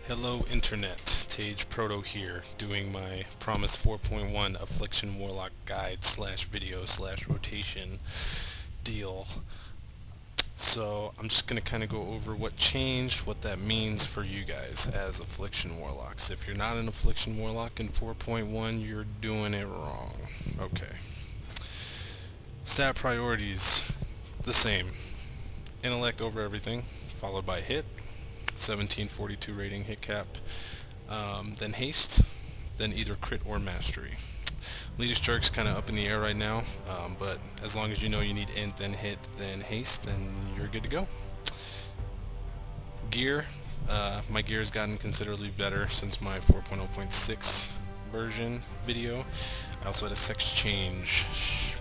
Hello Internet, Tage Proto here, doing my Promise 4.1 Affliction Warlock guide slash video slash rotation deal. So I'm just going to kind of go over what changed, what that means for you guys as Affliction Warlocks. If you're not an Affliction Warlock in 4.1, you're doing it wrong. Okay. Stat priorities, the same. Intellect over everything, followed by hit. 1742 rating hit cap, then haste, then either crit or mastery. Leader's Jerk's kind of up in the air right now, but as long as you know you need int, then hit, then haste, then you're good to go. Gear, my gear has gotten considerably better since my 4.0.6 version video. I also had a sex change.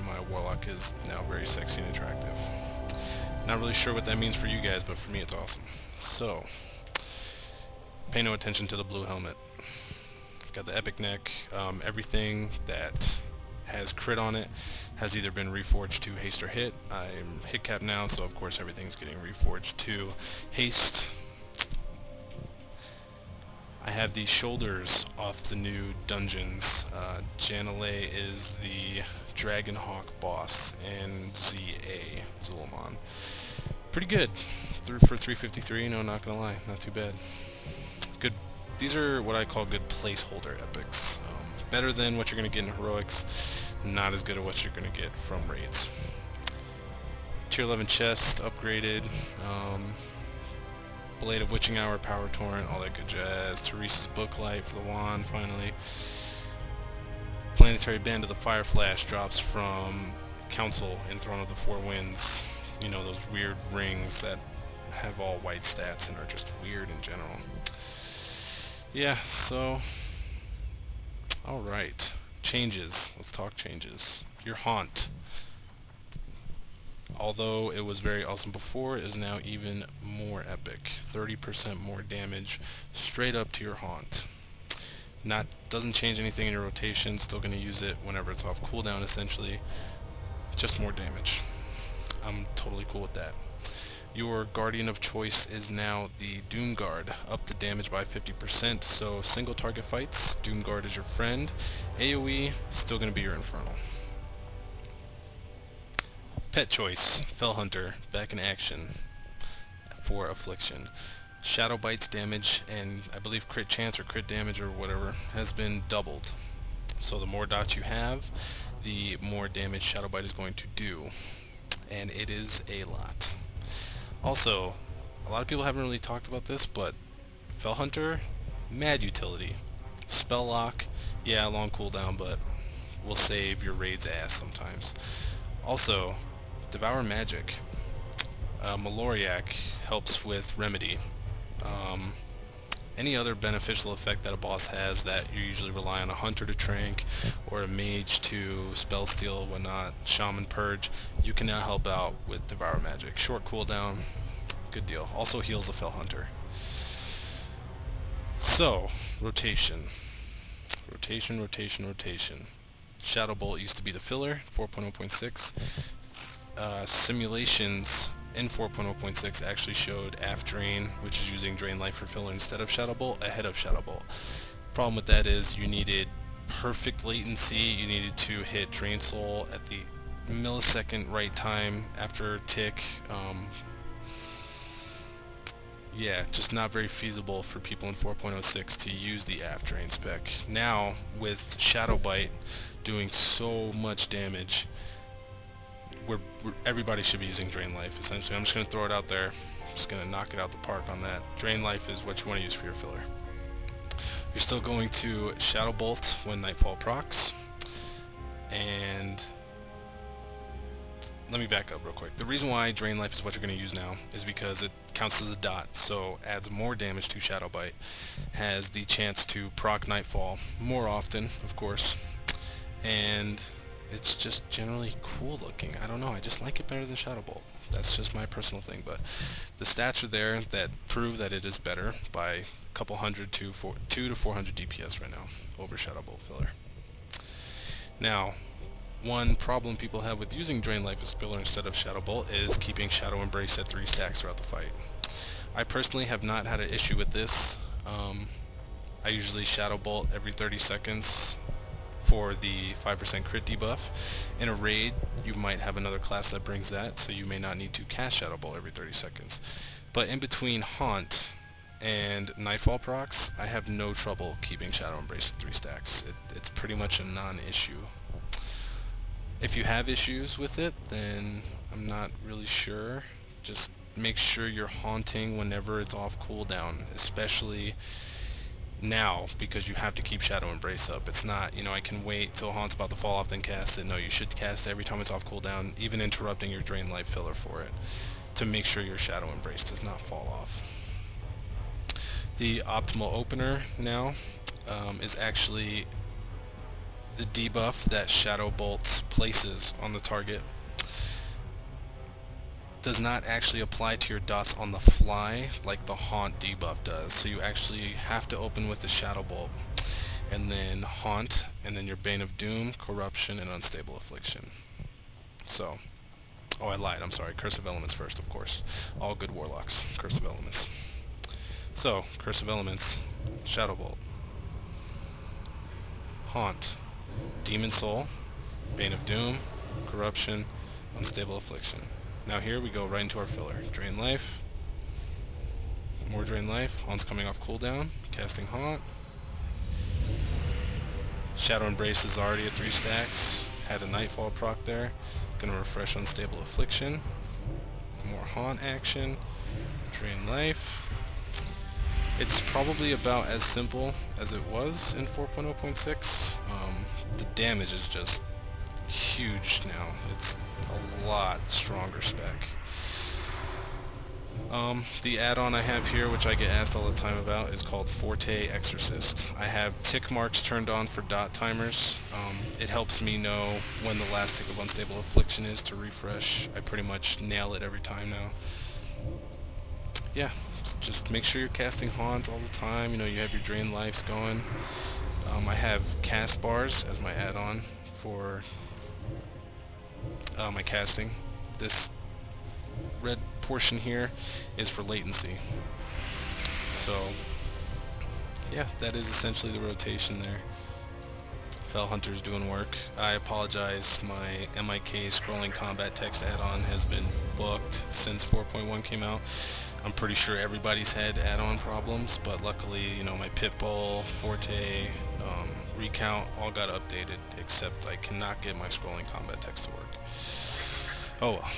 My Warlock is now very sexy and attractive. Not really sure what that means for you guys, but for me it's awesome. So, pay no attention to the blue helmet. Got the epic neck. Everything that has crit on it has either been reforged to haste or hit. I'm hit cap now, so of course everything's getting reforged to haste. I have the shoulders off the new dungeons. Janale is the Dragonhawk boss, and ZA, Zulamon. Pretty good. For 353, no, not gonna lie, not too bad. Good. These are what I call good placeholder epics. Better than what you're gonna get in heroics, not as good as what you're gonna get from raids. Tier 11 chest upgraded. Blade of Witching Hour, Power Torrent, all that good jazz. Teresa's Booklight for the wand, finally. Planetary Band of the Fire Flash drops from Council in Throne of the Four Winds. You know, those weird rings that have all white stats and are just weird in general. Yeah, so alright. Changes. Let's talk changes. Your Haunt. Although it was very awesome before, it is now even more epic. 30% more damage straight up to your Haunt. Doesn't change anything in your rotation, still gonna use it whenever it's off cooldown essentially. Just more damage. I'm totally cool with that. Your Guardian of choice is now the Doomguard, up the damage by 50%, so single target fights, Doomguard is your friend. AoE, still going to be your Infernal. Pet choice, Fellhunter, back in action for Affliction. Shadow Bite's damage, and I believe crit chance or crit damage or whatever, has been doubled. So the more dots you have, the more damage Shadow Bite is going to do. And it is a lot. Also, a lot of people haven't really talked about this, but Fellhunter, mad utility. Spell Lock, yeah, long cooldown, but will save your raid's ass sometimes. Also, Devour Magic. Maloriac helps with Remedy. Any other beneficial effect that a boss has that you usually rely on a hunter to trank or a mage to spell steal, whatnot, shaman purge, you can now help out with Devour Magic. Short cooldown, good deal. Also heals the Fell Hunter. So, rotation. Rotation. Shadow Bolt used to be the filler, 4.0.6. Simulations in 4.0.6 actually showed Aff Drain, which is using Drain Life for filler instead of Shadow Bolt, ahead of Shadow Bolt. Problem with that is you needed perfect latency, you needed to hit Drain Soul at the millisecond right time after tick. Yeah, just not very feasible for people in 4.06 to use the Aff Drain spec. Now, with Shadow Bite doing so much damage, everybody should be using Drain Life, essentially. I'm just going to throw it out there. I'm just going to knock it out the park on that. Drain Life is what you want to use for your filler. You're still going to Shadow Bolt when Nightfall procs. And let me back up real quick. The reason why Drain Life is what you're going to use now is because it counts as a dot, so adds more damage to Shadow Bite. Has the chance to proc Nightfall more often, of course. And it's just generally cool looking. I don't know, I just like it better than Shadow Bolt. That's just my personal thing, but the stats are there that prove that it is better by a couple hundred to 200 to 400 DPS right now over Shadow Bolt filler. Now, one problem people have with using Drain Life as filler instead of Shadow Bolt is keeping Shadow Embrace at 3 stacks throughout the fight. I personally have not had an issue with this. I usually Shadow Bolt every 30 seconds for the 5% crit debuff. In a raid, you might have another class that brings that, so you may not need to cast Shadow Bolt every 30 seconds. But in between Haunt and Nightfall procs, I have no trouble keeping Shadow Embrace at 3 stacks. It's pretty much a non-issue. If you have issues with it, then I'm not really sure. Just make sure you're haunting whenever it's off cooldown, especially now, because you have to keep Shadow Embrace up. It's not, I can wait till Haunt's about to fall off then cast it. No, you should cast it every time it's off cooldown, even interrupting your Drain Life filler for it, to make sure your Shadow Embrace does not fall off. The optimal opener now is actually the debuff that Shadow Bolt places on the target. Does not actually apply to your dots on the fly like the Haunt debuff does. So you actually have to open with the Shadow Bolt, and then Haunt, and then your Bane of Doom, Corruption, and Unstable Affliction. So, oh, I lied, I'm sorry. Curse of Elements first, of course. All good Warlocks, Curse of Elements. So, Curse of Elements, Shadow Bolt, Haunt, Demon Soul, Bane of Doom, Corruption, Unstable Affliction. Now here we go right into our filler. Drain Life, more Drain Life, Haunt's coming off cooldown, casting Haunt. Shadow Embrace is already at 3 stacks, had a Nightfall proc there, gonna refresh Unstable Affliction, more Haunt action, Drain Life. It's probably about as simple as it was in 4.0.6. The damage is just huge now. It's a lot stronger spec. The add-on I have here, which I get asked all the time about, is called Forte Exorcist. I have tick marks turned on for dot timers. It helps me know when the last tick of Unstable Affliction is to refresh. I pretty much nail it every time now. Yeah, just make sure you're casting Haunt all the time. You have your Drain Lives going. I have cast bars as my add-on for my casting. This red portion here is for latency. So yeah, that is essentially the rotation there. Fell Hunter's doing work. I apologize, my MIK scrolling combat text add-on has been booked since 4.1 came out. I'm pretty sure everybody's had add-on problems, but luckily, my Pitbull, Forte, Recount all got updated, except I cannot get my scrolling combat text to work. Oh well.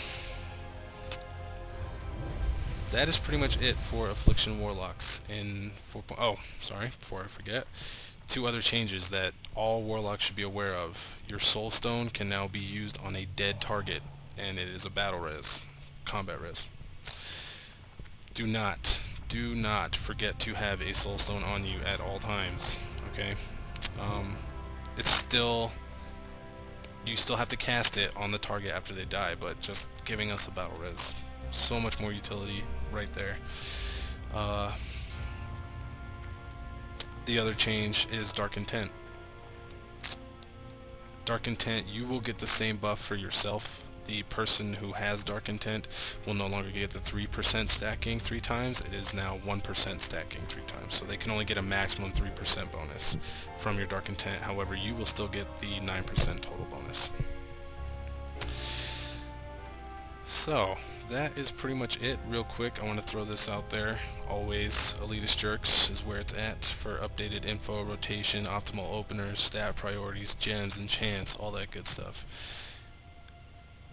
That is pretty much it for Affliction Warlocks in 4. Oh, sorry, before I forget. 2 other changes that all Warlocks should be aware of. Your Soul Stone can now be used on a dead target, and it is a battle res, combat res. Do not forget to have a Soul Stone on you at all times, okay? It's still, you still have to cast it on the target after they die, but just giving us a battle res. So much more utility right there. The other change is Dark Intent. Dark Intent, you will get the same buff for yourself. The person who has Dark Intent will no longer get the 3% stacking 3 times. It is now 1% stacking 3 times. So they can only get a maximum 3% bonus from your Dark Intent. However, you will still get the 9% total bonus. So that is pretty much it. Real quick, I want to throw this out there. Always, Elitist Jerks is where it's at for updated info, rotation, optimal openers, stat priorities, gems, enchants, all that good stuff.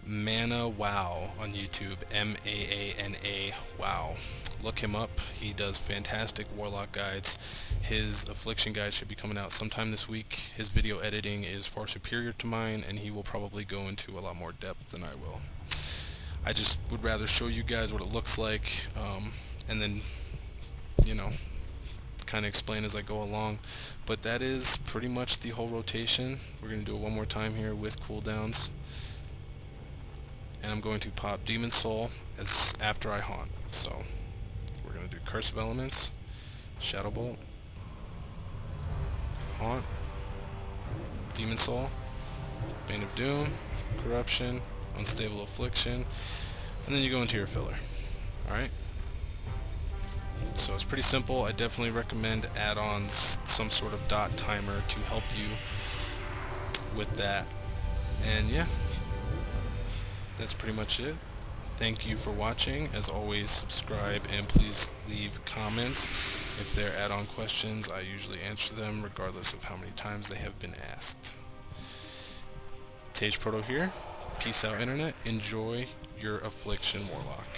Mana Wow on YouTube, M-A-A-N-A Wow. Look him up. He does fantastic Warlock guides. His Affliction guide should be coming out sometime this week. His video editing is far superior to mine, and he will probably go into a lot more depth than I will. I just would rather show you guys what it looks like, and then, kind of explain as I go along. But that is pretty much the whole rotation. We're going to do it one more time here with cooldowns. And I'm going to pop Demon Soul as after I Haunt. So we're going to do Curse of Elements, Shadow Bolt, Haunt, Demon Soul, Bane of Doom, Corruption, Unstable Affliction, and then you go into your filler. Alright? So it's pretty simple. I definitely recommend add-ons, some sort of dot timer to help you with that. And yeah, that's pretty much it. Thank you for watching. As always, subscribe and please leave comments. If they're add-on questions, I usually answer them regardless of how many times they have been asked. Tage Proto here. Peace out, Internet. Enjoy your Affliction Warlock.